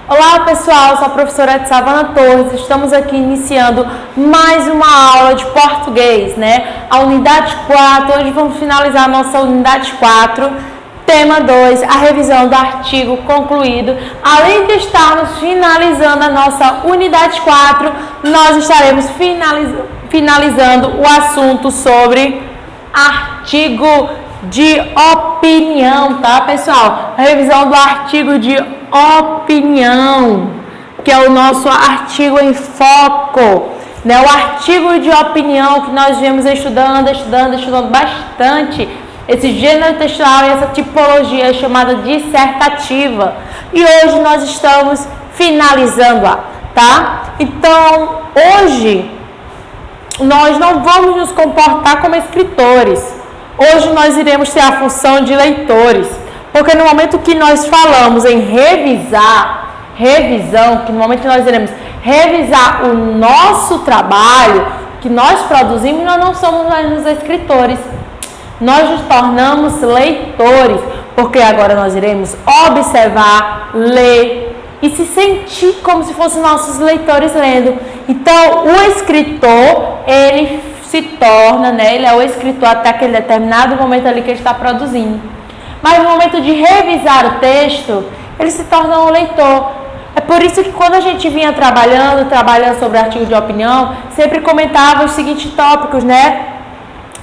Olá pessoal, sou a professora de Savana Torres, estamos aqui iniciando mais uma aula de português, A unidade 4, hoje vamos finalizar a nossa unidade 4, tema 2, a revisão do artigo concluído. Além de estarmos finalizando a nossa unidade 4, nós estaremos finalizando o assunto sobre artigo de opinião, tá pessoal? A revisão do artigo de opinião, que é o nosso artigo em foco, O artigo de opinião que nós viemos estudando bastante, esse gênero textual e essa tipologia chamada dissertativa. E hoje nós estamos finalizando-a, tá? Então, hoje nós não vamos nos comportar como escritores. Hoje nós iremos ter a função de leitores, porque no momento que nós falamos em revisão, que no momento que nós iremos revisar o nosso trabalho, que nós produzimos, nós não somos mais os escritores, nós nos tornamos leitores, porque agora nós iremos observar, ler e se sentir como se fossem nossos leitores lendo. Então, o escritor, ele se torna, ele é o escritor até aquele determinado momento ali que ele está produzindo. Mas no momento de revisar o texto, ele se torna um leitor. É por isso que quando a gente vinha trabalhando sobre artigo de opinião, sempre comentava os seguintes tópicos,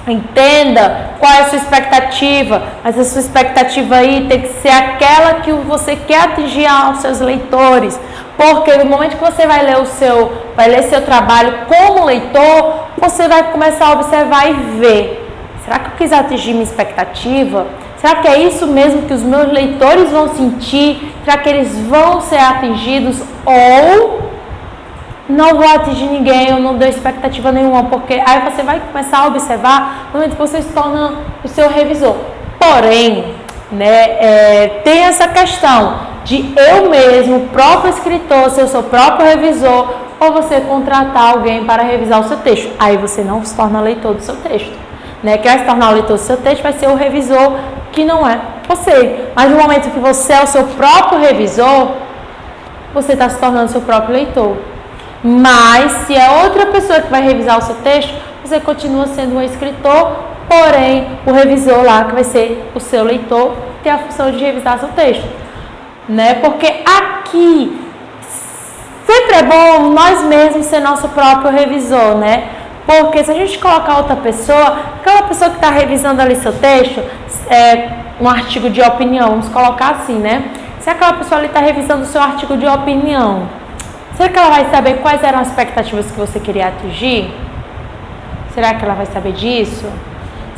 Entenda qual é a sua expectativa, mas a sua expectativa aí tem que ser aquela que você quer atingir aos seus leitores. Porque no momento que você vai ler seu trabalho como leitor, você vai começar a observar e ver. Será que eu quis atingir minha expectativa? Será que é isso mesmo que os meus leitores vão sentir? Será que eles vão ser atingidos? Ou não vou atingir ninguém, eu não dou expectativa nenhuma? Porque aí você vai começar a observar no momento que você se torna o seu revisor. Porém, tem essa questão de eu mesmo, o próprio escritor, ser o seu próprio revisor, ou você contratar alguém para revisar o seu texto. Aí você não se torna leitor do seu texto. Quem vai se tornar o leitor do seu texto vai ser o revisor, que não é você. Mas no momento que você é o seu próprio revisor, você está se tornando o seu próprio leitor. Mas se é outra pessoa que vai revisar o seu texto, você continua sendo um escritor, porém o revisor lá, que vai ser o seu leitor, tem a função de revisar seu texto. Porque aqui sempre é bom nós mesmos ser nosso próprio revisor, Porque se a gente colocar outra pessoa, aquela pessoa que está revisando ali seu texto, um artigo de opinião, vamos colocar assim, Se aquela pessoa ali está revisando o seu artigo de opinião, será que ela vai saber quais eram as expectativas que você queria atingir? Será que ela vai saber disso?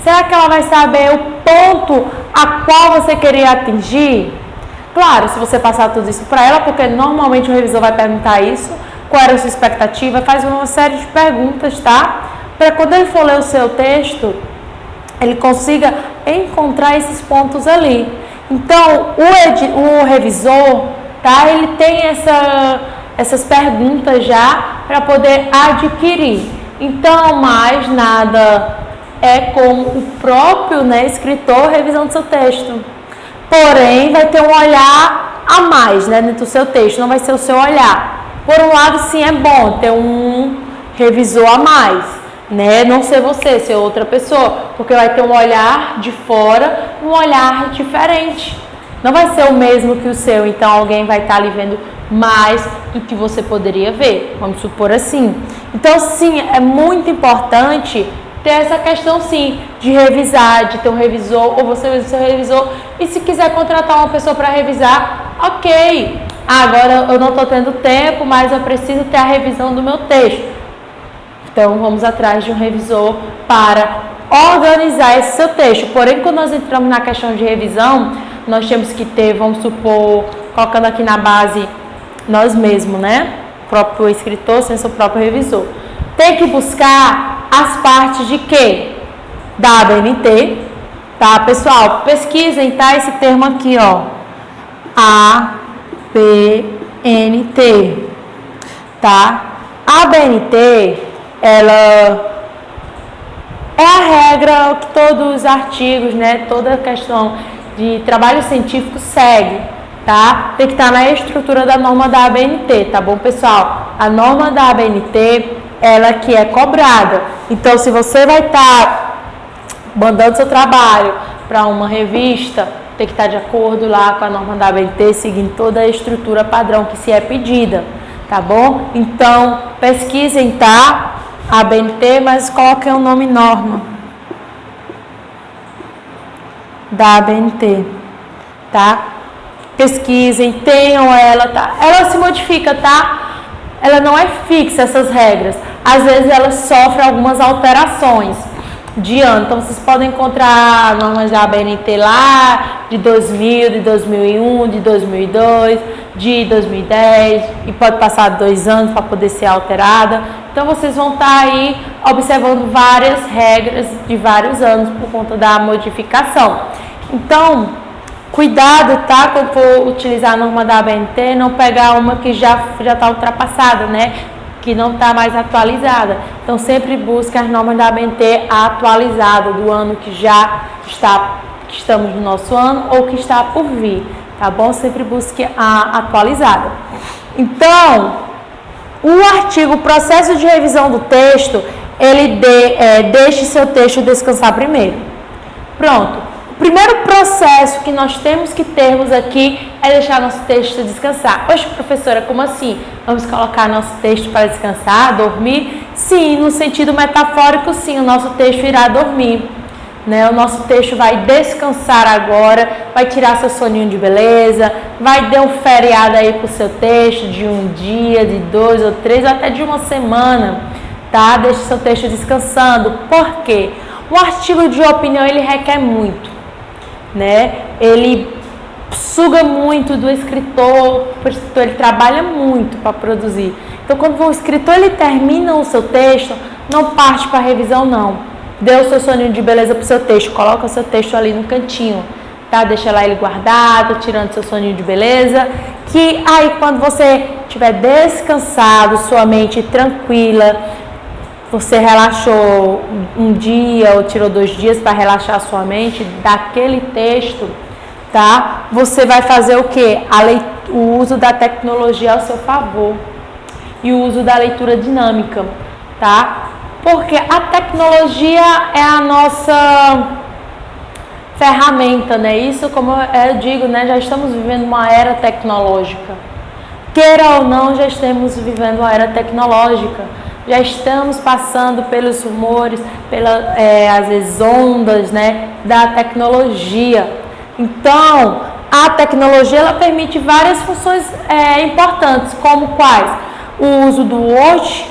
Será que ela vai saber o ponto a qual você queria atingir? Claro, se você passar tudo isso para ela, porque normalmente o revisor vai perguntar isso, qual era a sua expectativa, faz uma série de perguntas, tá? Para quando ele for ler o seu texto, ele consiga encontrar esses pontos ali. Então, o revisor, tá? Ele tem essas perguntas já para poder adquirir. Então, mais nada é como o próprio escritor revisando seu texto. Porém, vai ter um olhar a mais dentro do seu texto, não vai ser o seu olhar. Por um lado, sim, é bom ter um revisor a mais, Não ser você, ser outra pessoa, porque vai ter um olhar de fora, um olhar diferente. Não vai ser o mesmo que o seu, então alguém vai estar ali vendo mais do que você poderia ver, vamos supor assim. Então, sim, é muito importante ter essa questão, sim, de revisar, de ter um revisor, ou você mesmo ser revisor, e se quiser contratar uma pessoa para revisar, ok. Agora eu não estou tendo tempo, mas eu preciso ter a revisão do meu texto. Então, vamos atrás de um revisor para organizar esse seu texto. Porém, quando nós entramos na questão de revisão, nós temos que ter, vamos supor, colocando aqui na base, nós mesmos, O próprio escritor sendo seu próprio revisor. Tem que buscar as partes de quê? Da ABNT, tá, pessoal? Pesquisem, tá? Esse termo aqui, ABNT, tá? A ABNT, ela é a regra que todos os artigos, toda a questão de trabalho científico segue. tá? Tem que estar na estrutura da norma da ABNT, tá bom, pessoal? A norma da ABNT, ela que é cobrada. Então, se você vai estar mandando seu trabalho para uma revista, tem que estar de acordo lá com a norma da ABNT, seguindo toda a estrutura padrão que se é pedida, tá bom? Então, pesquisem, tá? ABNT, mas coloquem o nome norma da ABNT, tá? Pesquisem, tenham ela, tá? Ela se modifica, tá? Ela não é fixa, essas regras. Às vezes ela sofre algumas alterações de ano. Então, vocês podem encontrar normas da ABNT lá de 2000, de 2001, de 2002, de 2010, e pode passar 2 anos para poder ser alterada. Então, vocês vão estar aí observando várias regras de vários anos por conta da modificação. Então, cuidado, tá? Quando for utilizar a norma da ABNT, não pegar uma que já está ultrapassada, né? Que não está mais atualizada. Então, sempre busque as normas da ABNT atualizadas do ano que que estamos no nosso ano ou que está por vir, tá bom? Sempre busque a atualizada. Então, o artigo processo de revisão do texto, ele deixe seu texto descansar primeiro. Pronto. O primeiro processo que nós temos que termos aqui é deixar nosso texto descansar. Oxe, professora, como assim? Vamos colocar nosso texto para descansar, dormir? Sim, no sentido metafórico, sim, o nosso texto irá dormir. Né? O nosso texto vai descansar agora, vai tirar seu soninho de beleza, vai dar um feriado aí para o seu texto de 1 dia, de 2 ou 3, ou até de 1 semana, tá? Deixe seu texto descansando. Por quê? Um artigo de opinião, ele requer muito, né? Ele suga muito do escritor, o escritor ele trabalha muito para produzir. Então, quando o escritor ele termina o seu texto, não parte para revisão, não. Dê o seu soninho de beleza para o seu texto, coloca o seu texto ali no cantinho, tá? Deixa lá ele guardado, tirando seu soninho de beleza, que aí quando você estiver descansado, sua mente tranquila, você relaxou 1 dia ou tirou 2 dias para relaxar sua mente daquele texto, tá? Você vai fazer o quê? O uso da tecnologia ao seu favor e o uso da leitura dinâmica, tá? Porque a tecnologia é a nossa ferramenta, né? Isso, como eu digo, né? Já estamos vivendo uma era tecnológica. Queira ou não, já estamos vivendo uma era tecnológica. Já estamos passando pelos rumores, às vezes ondas, né, da tecnologia. Então, a tecnologia ela permite várias funções importantes, como quais? O uso do Word,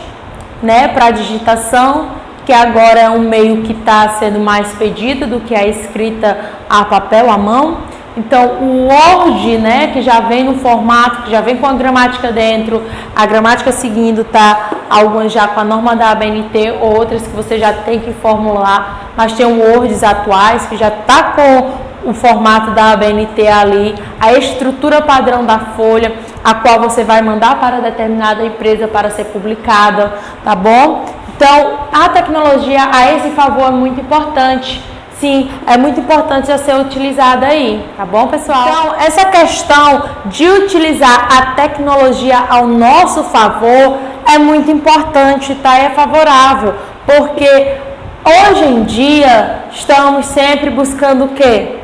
né, para digitação, que agora é um meio que está sendo mais pedido do que a escrita a papel, à mão. Então, o Word, né, que já vem no formato, que já vem com a gramática dentro, a gramática seguindo, tá? Algumas já com a norma da ABNT, outras que você já tem que formular, mas tem Words atuais que já tá com o formato da ABNT ali, a estrutura padrão da folha, a qual você vai mandar para determinada empresa para ser publicada, tá bom? Então, a tecnologia a esse favor é muito importante. Sim, é muito importante já ser utilizada aí, tá bom, pessoal? Então, essa questão de utilizar a tecnologia ao nosso favor é muito importante, tá? É favorável, porque hoje em dia estamos sempre buscando o quê?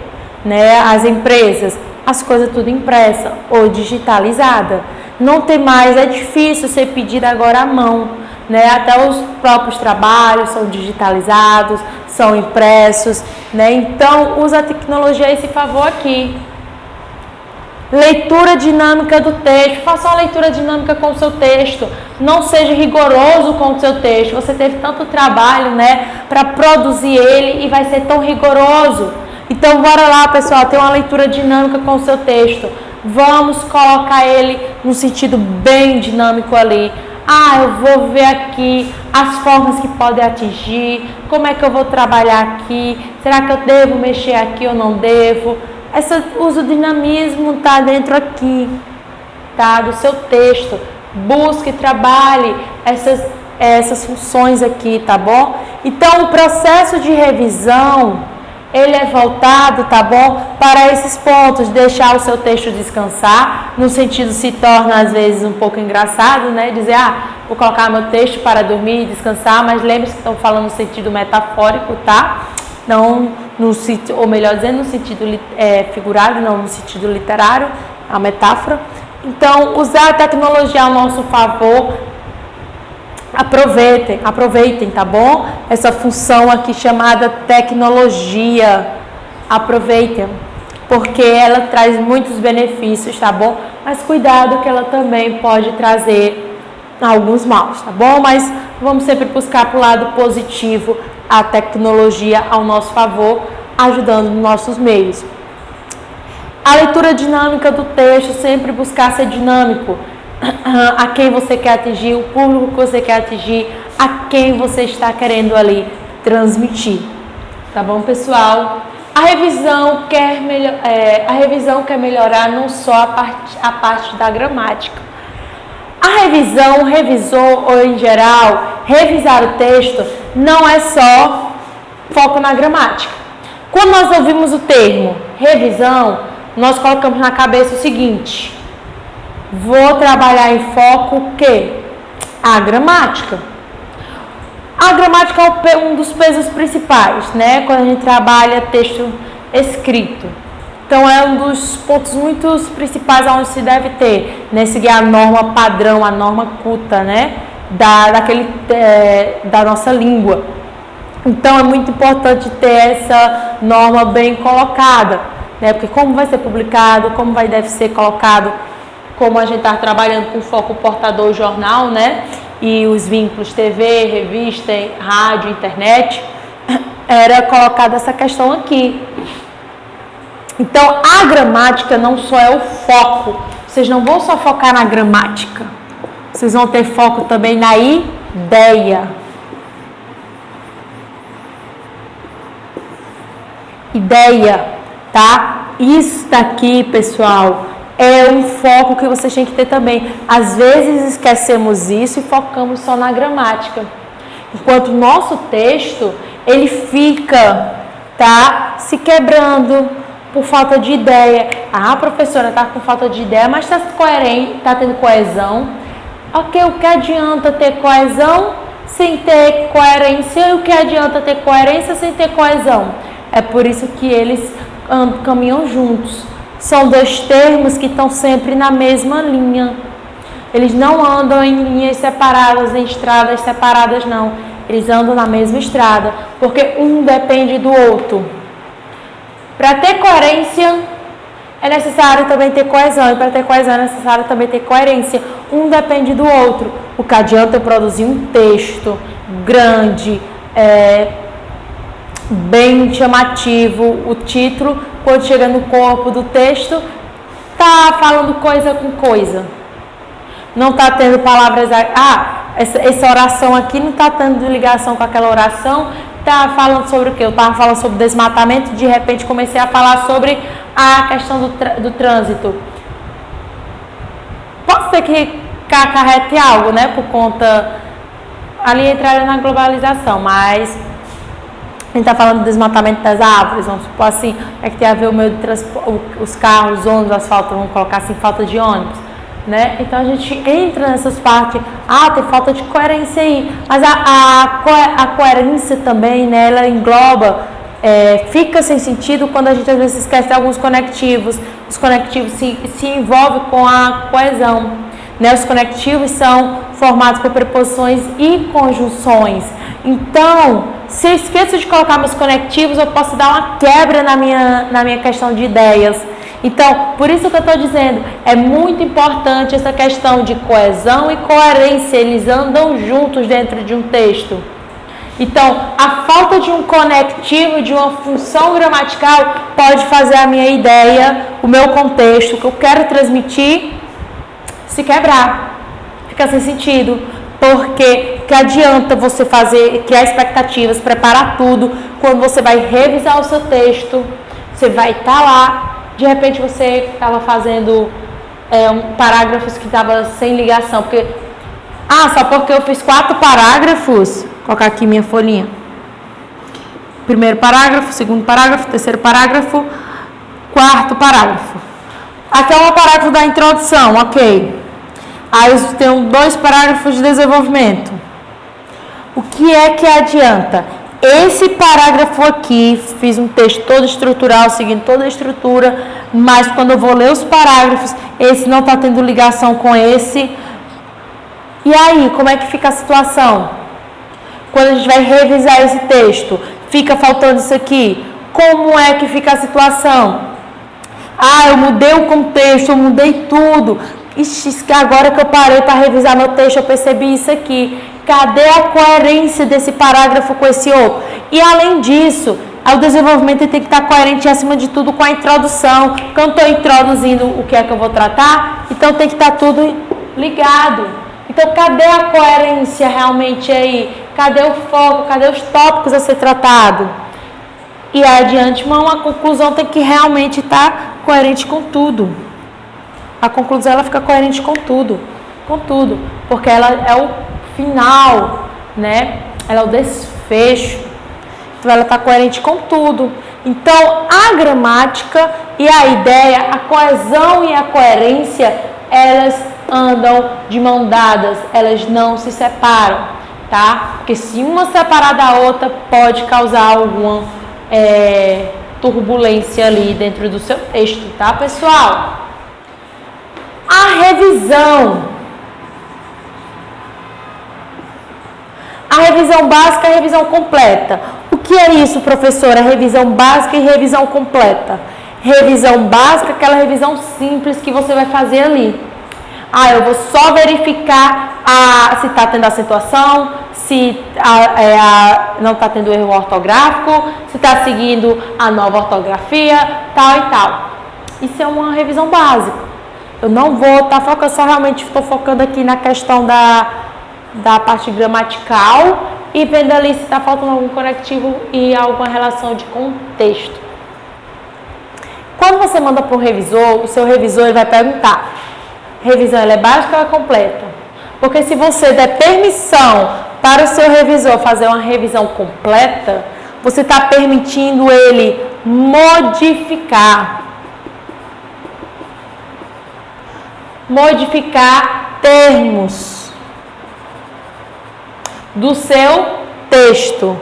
Né? As empresas, as coisas tudo impressa ou digitalizada. Não tem mais, é difícil ser pedido agora à mão, né? Até os próprios trabalhos são digitalizados, são impressos, né? Então, usa a tecnologia a esse favor aqui. Leitura dinâmica do texto. Faça uma leitura dinâmica com o seu texto. Não seja rigoroso com o seu texto. Você teve tanto trabalho, né, para produzir ele e vai ser tão rigoroso. Então, bora lá, pessoal, ter uma leitura dinâmica com o seu texto. Vamos colocar ele no sentido bem dinâmico ali. Eu vou ver aqui as formas que podem atingir, como é que eu vou trabalhar aqui, será que eu devo mexer aqui ou não devo? Uso dinamismo tá dentro aqui, tá? Do seu texto. Busque, trabalhe essas funções aqui, tá bom? Então, o processo de revisão, ele é voltado, tá bom, para esses pontos, deixar o seu texto descansar, no sentido se torna às vezes um pouco engraçado, né, dizer, vou colocar meu texto para dormir e descansar, mas lembre-se que estão falando no sentido metafórico, tá? Não no sentido, ou melhor dizendo, no sentido figurado, não no sentido literário, a metáfora. Então, usar a tecnologia ao nosso favor, aproveitem, tá bom? Essa função aqui chamada tecnologia, aproveitem, porque ela traz muitos benefícios, tá bom? Mas cuidado que ela também pode trazer alguns maus, tá bom? Mas vamos sempre buscar para o lado positivo a tecnologia ao nosso favor, ajudando nos nossos meios. A leitura dinâmica do texto, sempre buscar ser dinâmico. A quem você quer atingir, o público que você quer atingir, a quem você está querendo ali transmitir. Tá bom, pessoal? A revisão quer melhorar não só a parte da gramática. A revisão, o revisor, ou em geral, revisar o texto não é só foco na gramática. Quando nós ouvimos o termo revisão, nós colocamos na cabeça o seguinte: vou trabalhar em foco o quê? A gramática. A gramática é um dos pesos principais, né? Quando a gente trabalha texto escrito. Então, é um dos pontos muito principais onde se deve ter, né? Seguir a norma padrão, a norma culta, né? Da nossa língua. Então, é muito importante ter essa norma bem colocada, né? Porque como vai ser publicado, como deve ser colocado, como a gente está trabalhando com foco portador jornal, né? E os vínculos TV, revista, rádio, internet, era colocada essa questão aqui. Então, a gramática não só é o foco. Vocês não vão só focar na gramática. Vocês vão ter foco também na ideia. Ideia, tá? Isso daqui, pessoal, é um foco que vocês têm que ter também. Às vezes esquecemos isso e focamos só na gramática. Enquanto o nosso texto, ele fica, tá? Se quebrando por falta de ideia. Professora, tá com falta de ideia, mas tá coerente, tá tendo coesão. Ok, o que adianta ter coesão sem ter coerência? E o que adianta ter coerência sem ter coesão? É por isso que eles caminham juntos. São dois termos que estão sempre na mesma linha. Eles não andam em linhas separadas, em estradas separadas, não. Eles andam na mesma estrada, porque um depende do outro. Para ter coerência, é necessário também ter coesão. E para ter coesão, é necessário também ter coerência. Um depende do outro. O que adianta eu produzir um texto grande, bem chamativo, o título, quando chega no corpo do texto, tá falando coisa com coisa. Não tá tendo palavras... essa oração aqui não tá tendo ligação com aquela oração. Tá falando sobre o quê? Eu tava falando sobre desmatamento, de repente comecei a falar sobre a questão do trânsito. Pode ser que acarrete algo, né? Por conta... Ali entraria na globalização, mas... A gente está falando do desmatamento das árvores, vamos supor assim, é que tem a ver o meio de transporte, os carros, ônibus, asfalto, vamos colocar assim, falta de ônibus, né? Então a gente entra nessas partes, tem falta de coerência aí, mas a coerência também, né, ela engloba, fica sem sentido quando a gente às vezes esquece alguns conectivos, os conectivos se envolvem com a coesão, né? Os conectivos são formados por preposições e conjunções. Então, se eu esqueço de colocar meus conectivos, eu posso dar uma quebra na minha questão de ideias. Então, por isso que eu estou dizendo, é muito importante essa questão de coesão e coerência, eles andam juntos dentro de um texto. Então, a falta de um conectivo, de uma função gramatical, pode fazer a minha ideia, o meu contexto, o que eu quero transmitir, se quebrar. Fica sem sentido. Porque que adianta você criar expectativas, preparar tudo, quando você vai revisar o seu texto, você vai estar lá, de repente você estava fazendo parágrafos que estavam sem ligação, porque, só porque eu fiz 4 parágrafos, vou colocar aqui minha folhinha, primeiro parágrafo, segundo parágrafo, terceiro parágrafo, quarto parágrafo. Aqui é um parágrafo da introdução, ok. Aí eu tenho 2 parágrafos de desenvolvimento. O que é que adianta? Esse parágrafo aqui, fiz um texto todo estrutural, seguindo toda a estrutura, mas quando eu vou ler os parágrafos, esse não está tendo ligação com esse. E aí, como é que fica a situação? Quando a gente vai revisar esse texto, fica faltando isso aqui. Como é que fica a situação? Eu mudei o contexto, eu mudei tudo. Ixi, agora que eu parei para revisar meu texto, eu percebi isso aqui. Cadê a coerência desse parágrafo com esse outro? E além disso, o desenvolvimento tem que estar coerente acima de tudo com a introdução. Quando eu estou introduzindo o que é que eu vou tratar, então tem que estar tudo ligado. Então, cadê a coerência realmente aí? Cadê o foco? Cadê os tópicos a ser tratado? E adiante, uma conclusão tem que realmente estar coerente com tudo. A conclusão, ela fica coerente com tudo, porque ela é o final, né? Ela é o desfecho. Então, ela está coerente com tudo. Então, a gramática e a ideia, a coesão e a coerência, elas andam de mão dadas, elas não se separam, tá? Porque se uma separar da outra, pode causar alguma turbulência ali dentro do seu texto, tá, pessoal? A revisão. A revisão básica e a revisão completa. O que é isso, professora? Revisão básica e revisão completa. Revisão básica, aquela revisão simples que você vai fazer ali. Eu vou só verificar se está tendo acentuação, se não está tendo erro ortográfico, se está seguindo a nova ortografia, tal e tal. Isso é uma revisão básica. Eu não vou estar focando, eu só realmente estou focando aqui na questão da parte gramatical e vendo ali se está faltando algum conectivo e alguma relação de contexto. Quando você manda para o revisor, o seu revisor ele vai perguntar: revisão ela é básica ou é completa? Porque se você der permissão para o seu revisor fazer uma revisão completa, você está permitindo ele modificar termos do seu texto.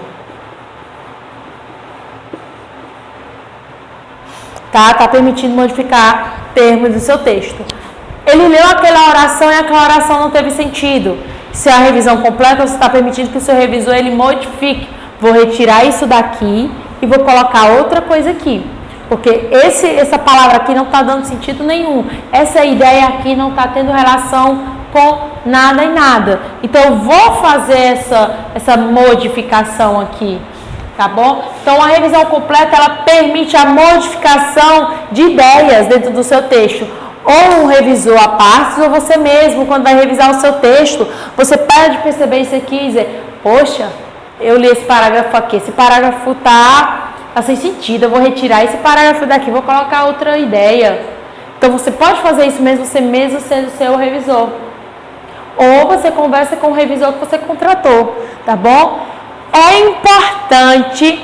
Tá permitindo modificar termos do seu texto. Ele leu aquela oração e aquela oração não teve sentido. Se é a revisão completa, você está permitindo que o seu revisor ele modifique. Vou retirar isso daqui e vou colocar outra coisa aqui. Porque essa palavra aqui não está dando sentido nenhum. Essa ideia aqui não está tendo relação com nada e nada. Então, eu vou fazer essa modificação aqui. Tá bom? Então, a revisão completa, ela permite a modificação de ideias dentro do seu texto. Ou um revisor à parte, ou você mesmo, quando vai revisar o seu texto, você pode perceber isso aqui e dizer: poxa, eu li esse parágrafo aqui, esse parágrafo tá sem sentido, eu vou retirar esse parágrafo daqui, vou colocar outra ideia. Então, você pode fazer isso mesmo, você mesmo sendo seu revisor. Ou você conversa com o revisor que você contratou, tá bom? É importante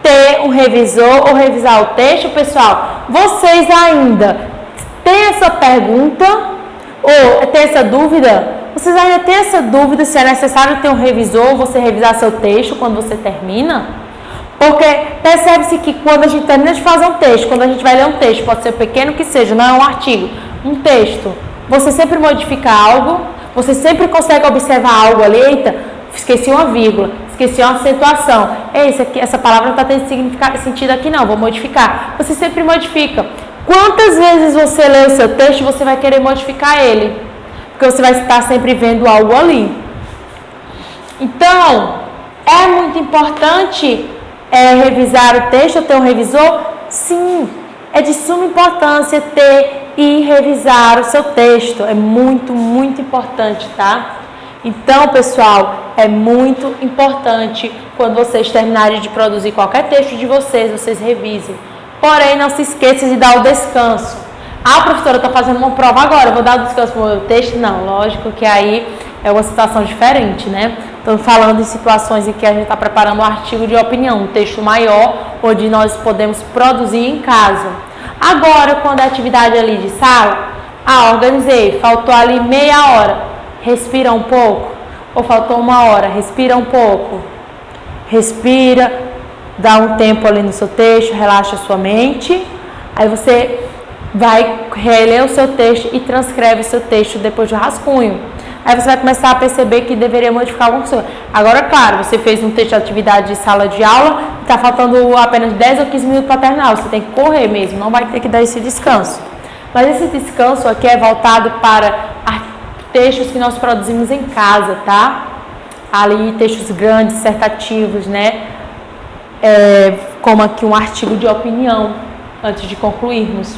ter um revisor ou revisar o texto, pessoal. Vocês ainda têm essa pergunta ou têm essa dúvida? Vocês ainda têm essa dúvida se é necessário ter um revisor ou você revisar seu texto quando você termina? Porque percebe-se que quando a gente termina de fazer um texto, quando a gente vai ler um texto, pode ser pequeno que seja, não é um artigo, um texto, você sempre modifica algo, você sempre consegue observar algo ali. Eita, esqueci uma vírgula, esqueci uma acentuação, essa palavra não está tendo sentido aqui não, vou modificar. Você sempre modifica. Quantas vezes você lê o seu texto, você vai querer modificar ele? Porque você vai estar sempre vendo algo ali. Então, é muito importante revisar o texto, ter um revisor? Sim, é de suma importância ter e revisar o seu texto. É muito, muito importante, tá? Então, pessoal, é muito importante quando vocês terminarem de produzir qualquer texto de vocês revisem. Porém, não se esqueça de dar o descanso. Professora, eu estou fazendo uma prova agora, eu vou dar o descanso para o meu texto? Não, lógico que aí é uma situação diferente, né? Estou falando em situações em que a gente está preparando um artigo de opinião, um texto maior, onde nós podemos produzir em casa. Agora, quando a atividade ali de sala, organizei, faltou ali meia hora, respira um pouco, ou faltou uma hora, respira um pouco, respira, dá um tempo ali no seu texto, relaxa a sua mente, aí você vai reler o seu texto e transcreve o seu texto depois do rascunho. Aí você vai começar a perceber que deveria modificar alguma coisa. Agora, claro, você fez um texto de atividade de sala de aula, está faltando apenas 10 ou 15 minutos para terminar, você tem que correr mesmo, não vai ter que dar esse descanso. Mas esse descanso aqui é voltado para textos que nós produzimos em casa, tá? Ali, textos grandes, dissertativos, né? Como aqui um artigo de opinião, antes de concluirmos.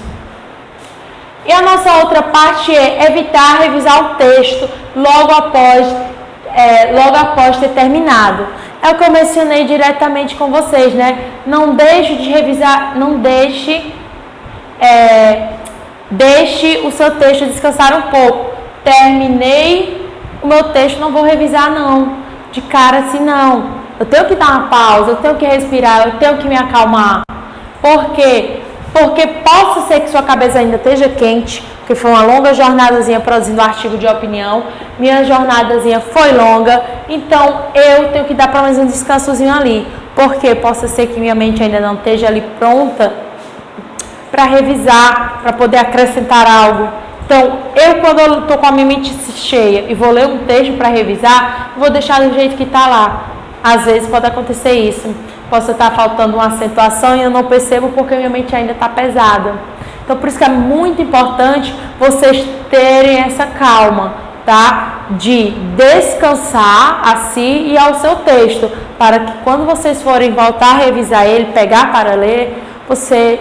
E a nossa outra parte é evitar revisar o texto logo após ter terminado. É o que eu mencionei diretamente com vocês, né? Não deixe de revisar, deixe o seu texto descansar um pouco. Terminei o meu texto, não vou revisar não, de cara assim não. Eu tenho que dar uma pausa, eu tenho que respirar, eu tenho que me acalmar. Por quê? Porque possa ser que sua cabeça ainda esteja quente, porque foi uma longa jornadazinha produzindo um artigo de opinião, minha jornadazinha foi longa, então eu tenho que dar pelo menos um descansozinho ali, porque possa ser que minha mente ainda não esteja ali pronta para revisar, para poder acrescentar algo. Então, quando eu estou com a minha mente cheia e vou ler um texto para revisar, vou deixar do jeito que está lá. Às vezes pode acontecer isso. Posso estar faltando uma acentuação e eu não percebo porque minha mente ainda está pesada. Então, por isso que é muito importante vocês terem essa calma, tá? De descansar a si e ao seu texto, para que quando vocês forem voltar a revisar ele, pegar para ler, vocês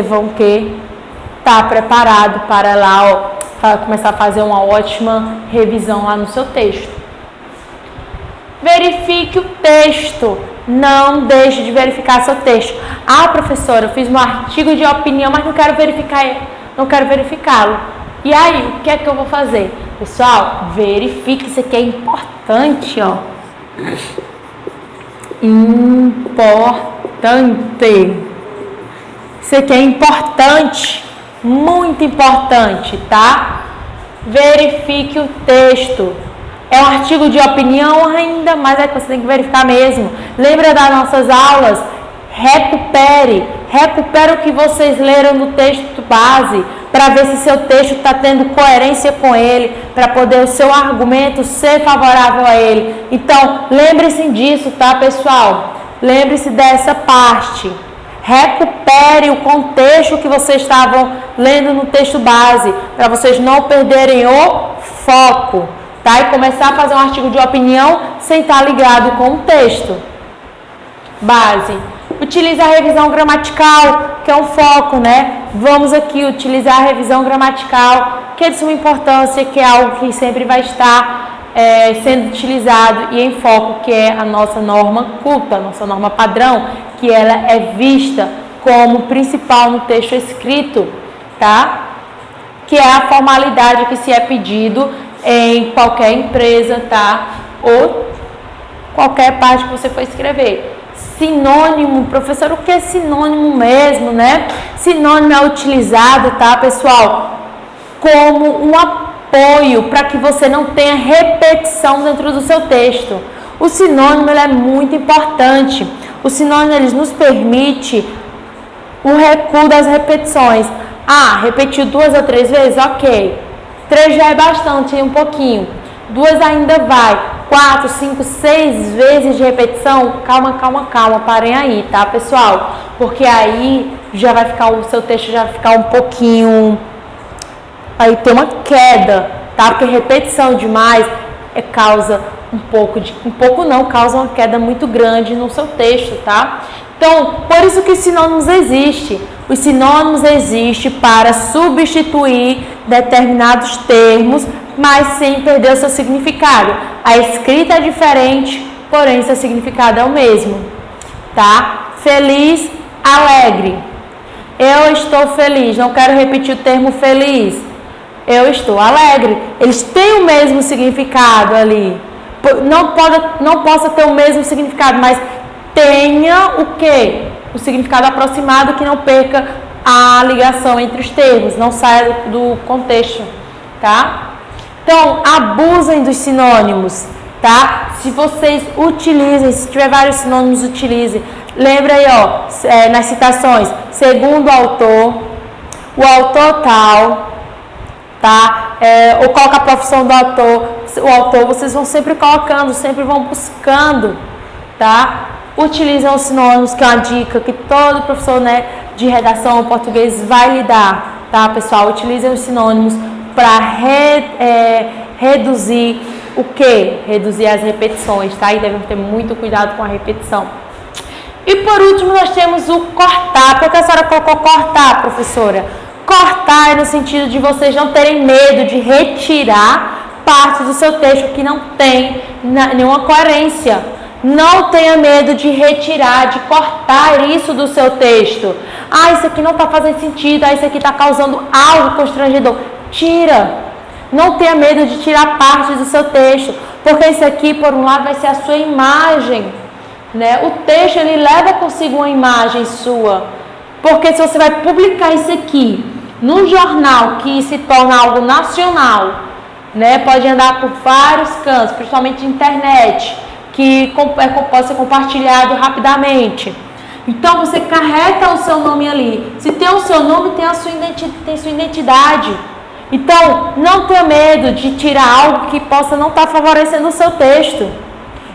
vão estar preparado para lá, para começar a fazer uma ótima revisão lá no seu texto. Verifique o texto. Não deixe de verificar seu texto. Professora, eu fiz um artigo de opinião, mas não quero verificá-lo. E aí, o que é que eu vou fazer? Pessoal, verifique, isso aqui é importante, ó. Importante. Isso aqui é importante, muito importante, tá? Verifique o texto. É um artigo de opinião ainda, mas é que você tem que verificar mesmo. Lembra das nossas aulas? Recupere o que vocês leram no texto base, para ver se seu texto está tendo coerência com ele, para poder o seu argumento ser favorável a ele. Então, lembre-se disso, tá, pessoal? Lembre-se dessa parte. Recupere o contexto que vocês estavam lendo no texto base, para vocês não perderem o foco. Tá? E começar a fazer um artigo de opinião sem estar ligado com o texto base. Utilizar a revisão gramatical, que é um foco, né? Vamos aqui utilizar a revisão gramatical, que é de suma importância, que é algo que sempre vai estar sendo utilizado e em foco, que é a nossa norma culta, a nossa norma padrão, que ela é vista como principal no texto escrito, tá? Que é a formalidade que se é pedido em qualquer empresa, tá? Ou qualquer parte que você for escrever. Sinônimo, professor, o que é sinônimo mesmo, né? Sinônimo é utilizado, tá, pessoal? Como um apoio para que você não tenha repetição dentro do seu texto. O sinônimo ele é muito importante. O sinônimo ele nos permite o recuo das repetições. Repetiu 2 ou 3 vezes? Ok. 3 já é bastante, um pouquinho. 2 ainda vai. 4, 5, 6 vezes de repetição. Calma, parem aí, tá, pessoal? Porque aí já vai ficar, o seu texto já vai ficar um pouquinho... Aí tem uma queda, tá? Porque repetição demais causa causa uma queda muito grande no seu texto, tá? Então, por isso que os sinônimos existem. Os sinônimos existem para substituir determinados termos, mas sem perder o seu significado. A escrita é diferente, porém seu significado é o mesmo, tá? Feliz, alegre. Eu estou feliz, não quero repetir o termo feliz. Eu estou alegre. Eles têm o mesmo significado ali, não possa ter o mesmo significado, mas tenha o quê? O significado aproximado, que não perca a ligação entre os termos, não saia do contexto, tá? Então, abusem dos sinônimos, tá? Se vocês utilizem, se tiver vários sinônimos, utilize. Lembra aí, ó, nas citações, segundo o autor tal, tá? Ou coloca a profissão do autor, o autor, vocês vão sempre colocando, sempre vão buscando, tá? Utilizem os sinônimos, que é uma dica que todo professor, né, de redação português vai lhe dar, tá, pessoal? Utilizem os sinônimos para reduzir o quê? Reduzir as repetições, tá? E devemos ter muito cuidado com a repetição. E por último, nós temos o cortar. Por que a senhora colocou cortar, professora? Cortar é no sentido de vocês não terem medo de retirar partes do seu texto que não tem nenhuma coerência. Não tenha medo de retirar, de cortar isso do seu texto. Ah, isso aqui não está fazendo sentido, isso aqui está causando algo constrangedor. Tira. Não tenha medo de tirar partes do seu texto, porque isso aqui, por um lado, vai ser a sua imagem, né? O texto, ele leva consigo uma imagem sua, porque se você vai publicar isso aqui num jornal que se torna algo nacional, né? Pode andar por vários cantos, principalmente internet, que pode ser compartilhado rapidamente. Então, você carrega o seu nome ali. Se tem o seu nome, tem sua identidade. Então, não tenha medo de tirar algo que possa não estar favorecendo o seu texto.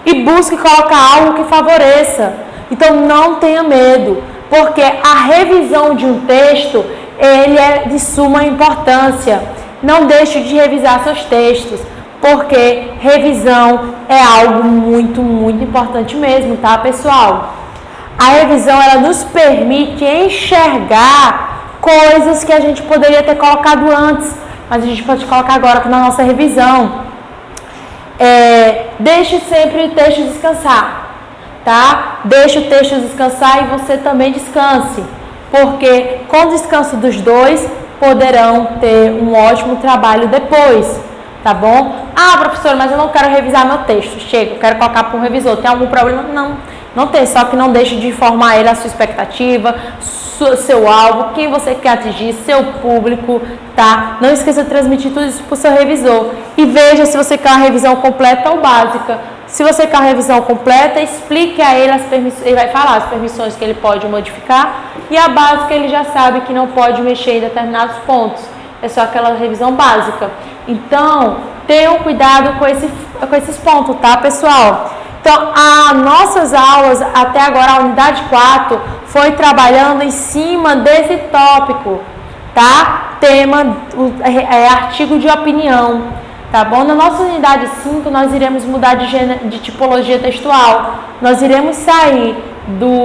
E busque colocar algo que favoreça. Então, não tenha medo. Porque a revisão de um texto, ele é de suma importância. Não deixe de revisar seus textos. Porque revisão é algo muito, muito importante mesmo, tá, pessoal? A revisão, ela nos permite enxergar coisas que a gente poderia ter colocado antes, mas a gente pode colocar agora na nossa revisão. Deixe sempre o texto descansar, tá? Deixe o texto descansar e você também descanse, porque com o descanso dos dois, poderão ter um ótimo trabalho depois, tá bom? Ah, professora, mas eu não quero revisar meu texto, chega, eu quero colocar para um revisor, tem algum problema? Não tem, só que não deixe de informar ele a sua expectativa, seu alvo, quem você quer atingir, seu público, tá? Não esqueça de transmitir tudo isso para o seu revisor. E veja se você quer uma revisão completa ou básica. Se você quer uma revisão completa, explique a ele as permissões, ele vai falar as permissões que ele pode modificar, e a básica ele já sabe que não pode mexer em determinados pontos. É só aquela revisão básica. Então, tenham cuidado com esses pontos, tá, pessoal? Então, as nossas aulas, até agora, a unidade 4, foi trabalhando em cima desse tópico, tá? Tema, artigo de opinião, tá bom? Na nossa unidade 5, nós iremos mudar de tipologia textual. Nós iremos sair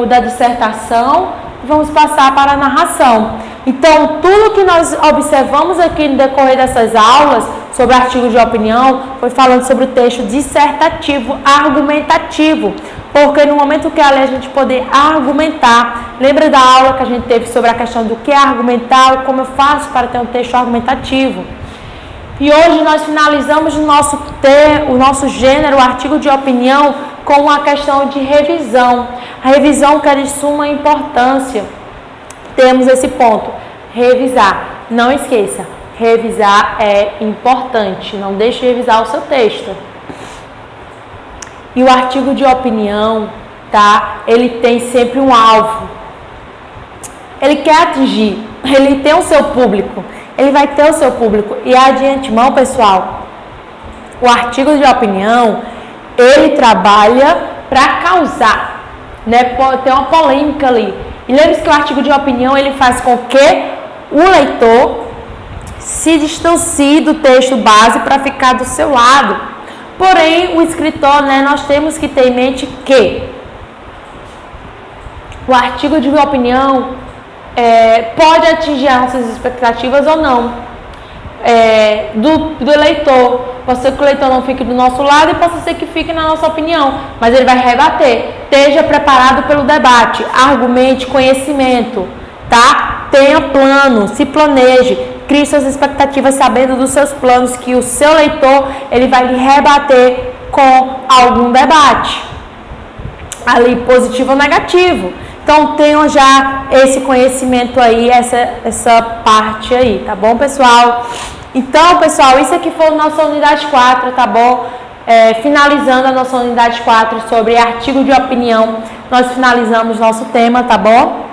da dissertação e vamos passar para a narração. Então, tudo que nós observamos aqui no decorrer dessas aulas sobre artigos de opinião foi falando sobre o texto dissertativo, argumentativo, porque no momento que a gente poder argumentar, lembra da aula que a gente teve sobre a questão do que é argumentar, como eu faço para ter um texto argumentativo? E hoje nós finalizamos o nosso gênero, o artigo de opinião, com a questão de revisão. A revisão que é de suma importância. Temos esse ponto, revisar. Não esqueça, revisar é importante. Não deixe de revisar o seu texto. E o artigo de opinião, tá? Ele tem sempre um alvo. Ele quer atingir, ele tem o seu público. Ele vai ter o seu público. E de antemão, pessoal, o artigo de opinião, ele trabalha para causar, né? Pode ter uma polêmica ali. E lembre-se que o artigo de opinião, ele faz com que o leitor se distancie do texto base para ficar do seu lado. Porém, o escritor, né, nós temos que ter em mente que o artigo de opinião pode atingir as nossas expectativas ou não, do eleitor. Pode ser que o eleitor não fique do nosso lado e pode ser que fique na nossa opinião, mas ele vai rebater. Esteja preparado pelo debate, argumente, conhecimento, tá? Tenha plano, se planeje, crie suas expectativas sabendo dos seus planos, que o seu leitor, ele vai lhe rebater com algum debate, ali positivo ou negativo. Então tenham já esse conhecimento aí, essa parte aí, tá bom, pessoal? Então, pessoal, isso aqui foi a nossa unidade 4, tá bom? Finalizando a nossa unidade 4 sobre artigo de opinião, nós finalizamos nosso tema, tá bom?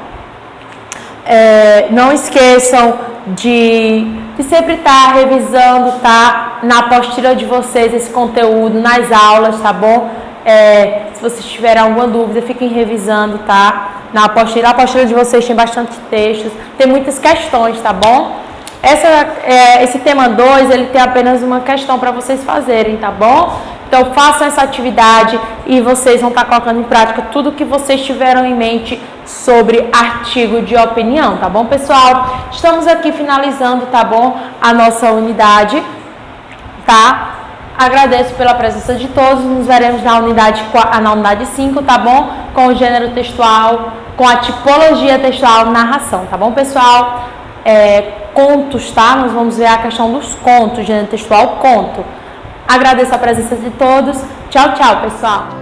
Não esqueçam de sempre estar revisando, tá? Na apostila de vocês esse conteúdo, nas aulas, tá bom? Se vocês tiverem alguma dúvida, fiquem revisando, tá? Na apostila. A apostila de vocês tem bastante textos, tem muitas questões, tá bom? Esse tema 2, ele tem apenas uma questão para vocês fazerem, tá bom? Então, façam essa atividade e vocês vão estar colocando em prática tudo que vocês tiveram em mente sobre artigo de opinião, tá bom, pessoal? Estamos aqui finalizando, tá bom? A nossa unidade, tá? Agradeço pela presença de todos. Nos veremos na unidade 5, tá bom? Com o gênero textual, com a tipologia textual, narração, tá bom, pessoal? Contos, tá? Nós vamos ver a questão dos contos, gênero textual, conto. Agradeço a presença de todos. Tchau, tchau, pessoal.